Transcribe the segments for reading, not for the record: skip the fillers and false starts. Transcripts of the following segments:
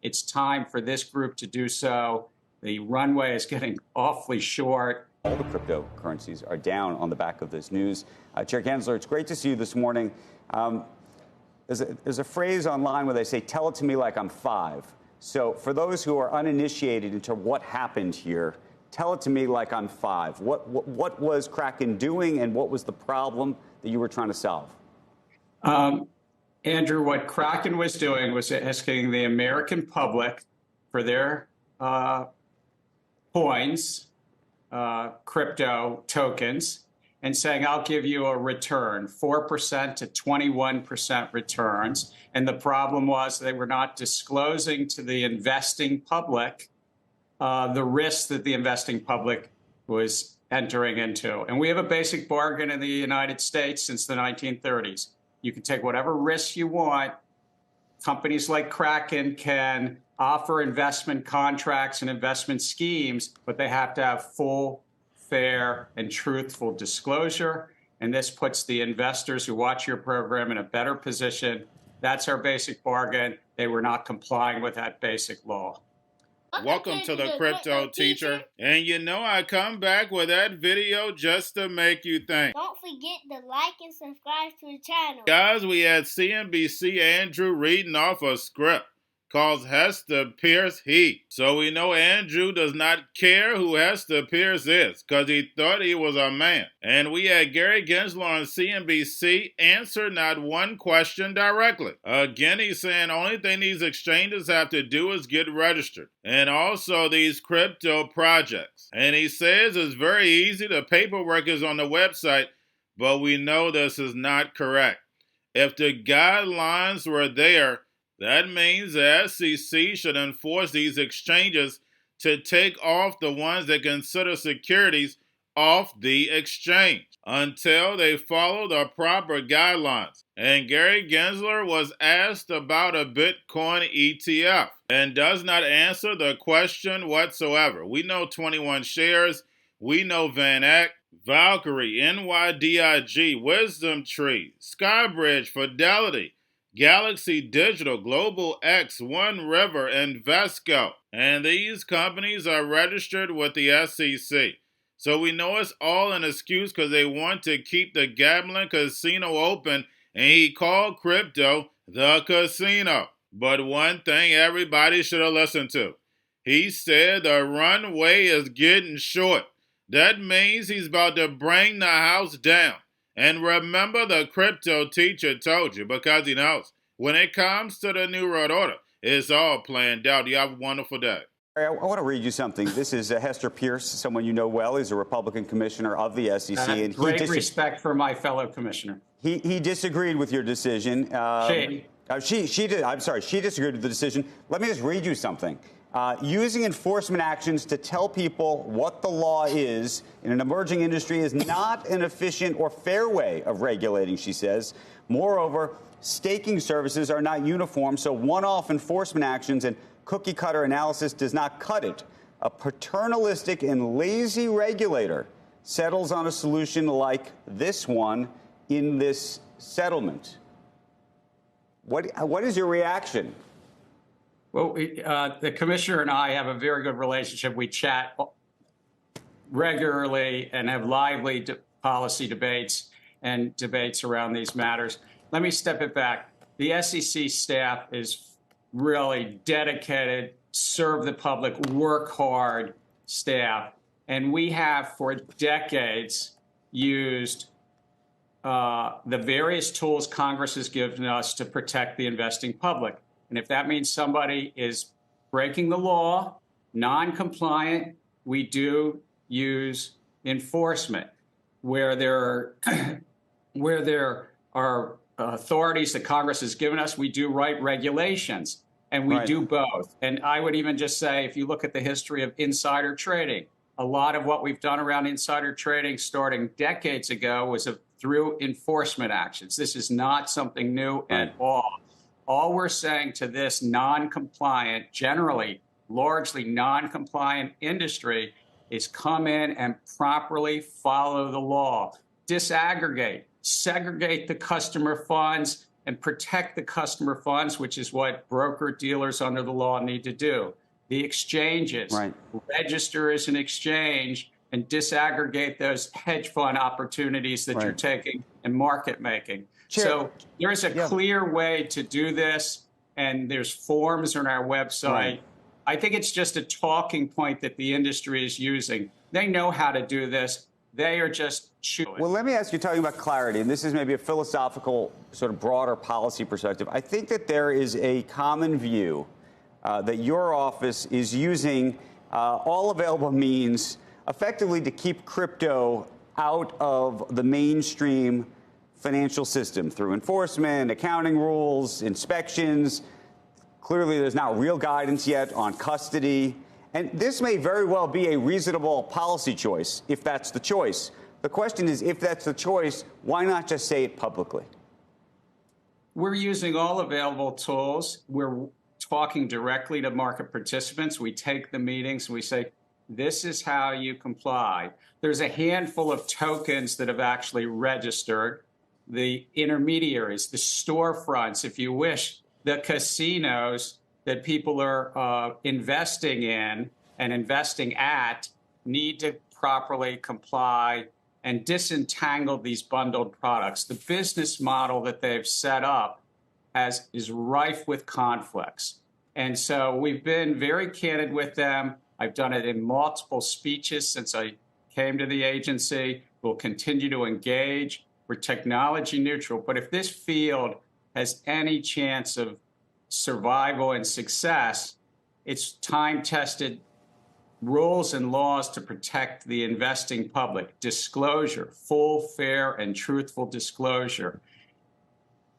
It's time for this group to do so. The runway is getting awfully short. All the cryptocurrencies are down on the back of this news. Chair Gensler, it's great to see you this morning. There's a phrase online where they say, "Tell it to me like I'm 5." So for those who are uninitiated into what happened here, tell it to me like I'm 5. What was Kraken doing, and what was the problem that you were trying to solve? Andrew, what Kraken was doing was asking the American public for their coins, crypto tokens, and saying, I'll give you a return, 4% to 21% returns. And the problem was they were not disclosing to the investing public the risks that the investing public was entering into. And we have a basic bargain in the United States since the 1930s. You can take whatever risks you want. Companies like Kraken can offer investment contracts and investment schemes, but they have to have full, fair, and truthful disclosure. And this puts the investors who watch your program in a better position. That's our basic bargain. They were not complying with that basic law. Welcome to the Cryptoteacher. And you know I come back with that video just to make you think. Don't forget to like and subscribe to the channel. Guys, we had CNBC Andrew reading off a script called Hester Pierce Heat. So we know Andrew does not care who Hester Pierce is because he thought he was a man. And we had Gary Gensler on CNBC answer not one question directly. Again, he's saying only thing these exchanges have to do is get registered. And also these crypto projects. And he says it's very easy. The paperwork is on the website, but we know this is not correct. If the guidelines were there, that means the SEC should enforce these exchanges to take off the ones they consider securities off the exchange until they follow the proper guidelines. And Gary Gensler was asked about a Bitcoin ETF and does not answer the question whatsoever. We know 21 shares. We know Van Eck, Valkyrie, NYDIG, Wisdom Tree, Skybridge, Fidelity, Galaxy Digital, Global X, One River, and Vesco. And these companies are registered with the SEC. So we know it's all an excuse because they want to keep the gambling casino open, and he called crypto the casino. But one thing everybody should have listened to. He said the runway is getting short. That means he's about to bring the house down. And remember, the crypto teacher told you, because he knows when it comes to the New World Order, it's all planned out. You have a wonderful day. I want to read you something. This is Hester Pierce, someone you know well. He's a Republican commissioner of the SEC. And great respect for my fellow commissioner. He disagreed with your decision. She did. I'm sorry. She disagreed with the decision. Let me just read you something. Using enforcement actions to tell people what the law is in an emerging industry is not an efficient or fair way of regulating, she says. Moreover, staking services are not uniform, so one-off enforcement actions and cookie-cutter analysis does not cut it. A paternalistic and lazy regulator settles on a solution like this one in this settlement. What is your reaction? Well, the commissioner and I have a very good relationship. We chat regularly and have lively policy debates and debates around these matters. Let me step it back. The SEC staff is really dedicated, serve the public, work hard staff. And we have for decades used the various tools Congress has given us to protect the investing public. And if that means somebody is breaking the law, non-compliant, we do use enforcement. Where there are authorities that Congress has given us, we do write regulations, and we do both. And I would even just say, if you look at the history of insider trading, a lot of what we've done around insider trading starting decades ago was through enforcement actions. This is not something new at all. All we're saying to this non-compliant, generally, largely non-compliant industry is come in and properly follow the law. Disaggregate, segregate the customer funds, and protect the customer funds, which is what broker-dealers under the law need to do. The exchanges, register as an exchange and disaggregate those hedge fund opportunities that you're taking and market making. So there's a clear way to do this, and there's forms on our website. I think it's just a talking point that the industry is using. They know how to do this. They are just chewing. Well, let me ask you, talking about clarity, and this is maybe a philosophical, sort of broader policy perspective. I think that there is a common view that your office is using all available means effectively to keep crypto out of the mainstream financial system through enforcement, accounting rules, inspections. Clearly, there's not real guidance yet on custody. And this may very well be a reasonable policy choice, if that's the choice. The question is, if that's the choice, why not just say it publicly? We're using all available tools. We're talking directly to market participants. We take the meetings and we say, this is how you comply. There's a handful of tokens that have actually registered. The intermediaries, the storefronts, if you wish, the casinos that people are investing in and investing at need to properly comply and disentangle these bundled products. The business model that they've set up is rife with conflicts. And so we've been very candid with them. I've done it in multiple speeches since I came to the agency. We'll continue to engage. We're technology neutral. But if this field has any chance of survival and success, it's time-tested rules and laws to protect the investing public. Disclosure, full, fair, and truthful disclosure.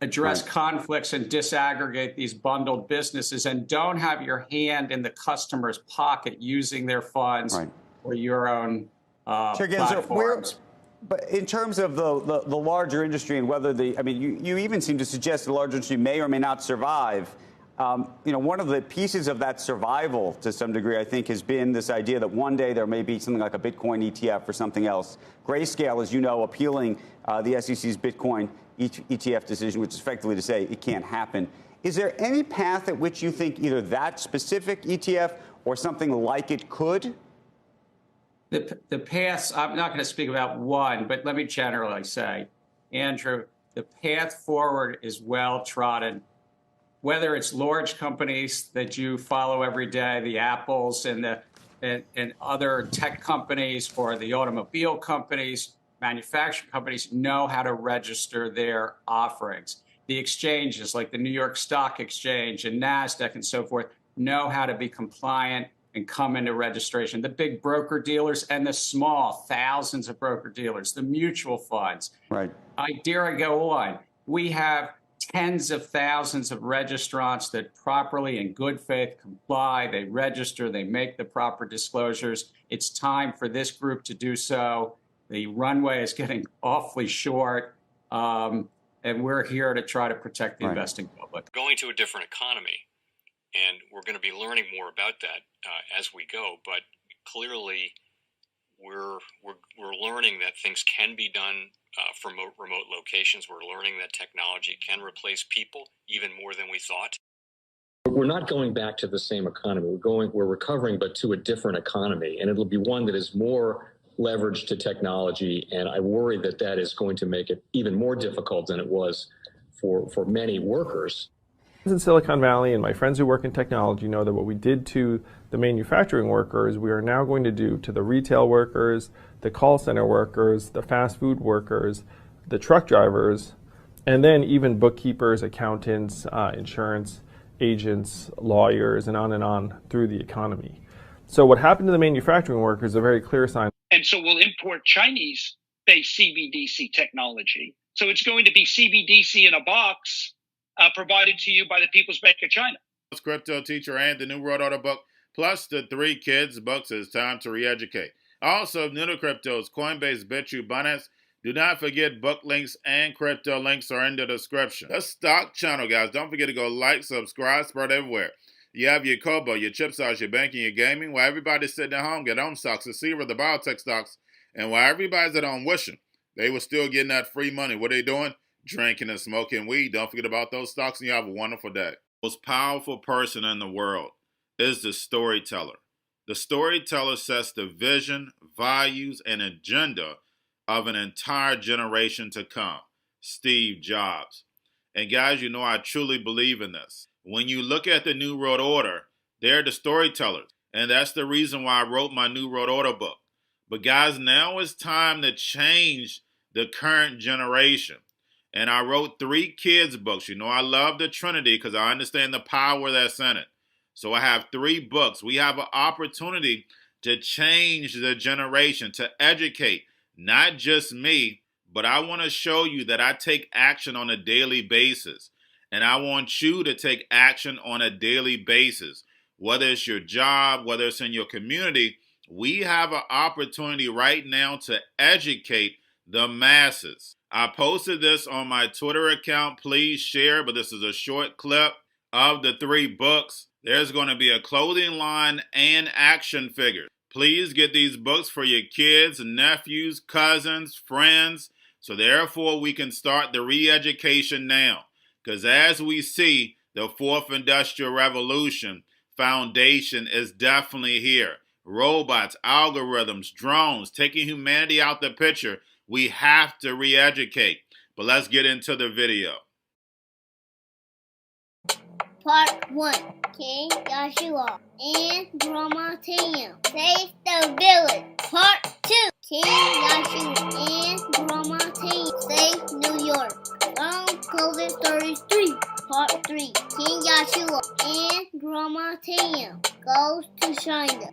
Address conflicts and disaggregate these bundled businesses, and don't have your hand in the customer's pocket using their funds or your own platforms. But in terms of the larger industry and whether you even seem to suggest the larger industry may or may not survive. One of the pieces of that survival, to some degree, I think, has been this idea that one day there may be something like a Bitcoin ETF or something else. Grayscale, as you know, appealing the SEC's Bitcoin ETF decision, which is effectively to say it can't happen. Is there any path at which you think either that specific ETF or something like it could? The paths, I'm not going to speak about one, but let me generally say, Andrew, the path forward is well trodden. Whether it's large companies that you follow every day, the Apples and other tech companies, or the automobile companies, manufacturing companies know how to register their offerings. The exchanges like the New York Stock Exchange and NASDAQ and so forth know how to be compliant and come into registration. The big broker dealers and the small, thousands of broker dealers, the mutual funds. I dare go on. We have tens of thousands of registrants that properly, in good faith, comply. They register, they make the proper disclosures. It's time for this group to do so. The runway is getting awfully short, and we're here to try to protect the investing public. Going to a different economy, and we're going to be learning more about that as we go. But clearly, we're learning that things can be done from remote locations. We're learning that technology can replace people even more than we thought. We're not going back to the same economy. We're recovering, but to a different economy, and it'll be one that is more leveraged to technology. And I worry that that is going to make it even more difficult than it was for many workers. In Silicon Valley, and my friends who work in technology know that what we did to the manufacturing workers, we are now going to do to the retail workers, the call center workers, the fast food workers, the truck drivers, and then even bookkeepers, accountants, insurance agents, lawyers, and on through the economy. So what happened to the manufacturing workers is a very clear sign. And so we'll import Chinese-based CBDC technology. So it's going to be CBDC in a box provided to you by the People's Bank of China. Cryptoteacher and the new World Order book, plus the 3 Kids books. It's time to re-educate. Also, new to cryptos, Coinbase, Bitrue, Binance. Do not forget book links and crypto links are in the description. The stock channel, guys. Don't forget to go like, subscribe, spread everywhere. You have your Kobo, your chip stocks, your banking, your gaming. While everybody's sitting at home, get on stocks, the Seaver, the biotech stocks. And while everybody's at home wishing they were still getting that free money, what are they doing? drinking and smoking weed. Don't forget about those stocks, and you have a wonderful day. The most powerful person in the world is the storyteller. The storyteller sets the vision, values, and agenda of an entire generation to come. Steve Jobs. And guys, you know I truly believe in this. When you look at the New World Order, they're the storytellers. And that's the reason why I wrote my New World Order book. But guys, now it's time to change the current generation. And I wrote 3 kids' books. You know, I love the Trinity because I understand the power that's in it. So I have 3 books. We have an opportunity to change the generation, to educate, not just me, but I want to show you that I take action on a daily basis. And I want you to take action on a daily basis. Whether it's your job, whether it's in your community, we have an opportunity right now to educate the masses. I posted this on my Twitter account. Please share, but this is a short clip of the 3 books. There's going to be a clothing line and action figures. Please get these books for your kids, nephews, cousins, friends, so therefore we can start the re-education now. Because as we see, the 4th Industrial Revolution foundation is definitely here. Robots, algorithms, drones, taking humanity out the picture. We have to re-educate. But let's get into the video. Part 1. King Joshua and Grandma Tam save the village. Part 2. King Joshua and Grandma Tam save New York from COVID 33. Part 3. King Joshua and Grandma Tam goes to China.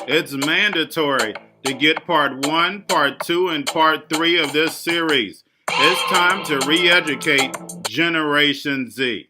It's mandatory to get part 1, part 2, and part 3 of this series. It's time to re-educate Generation Z.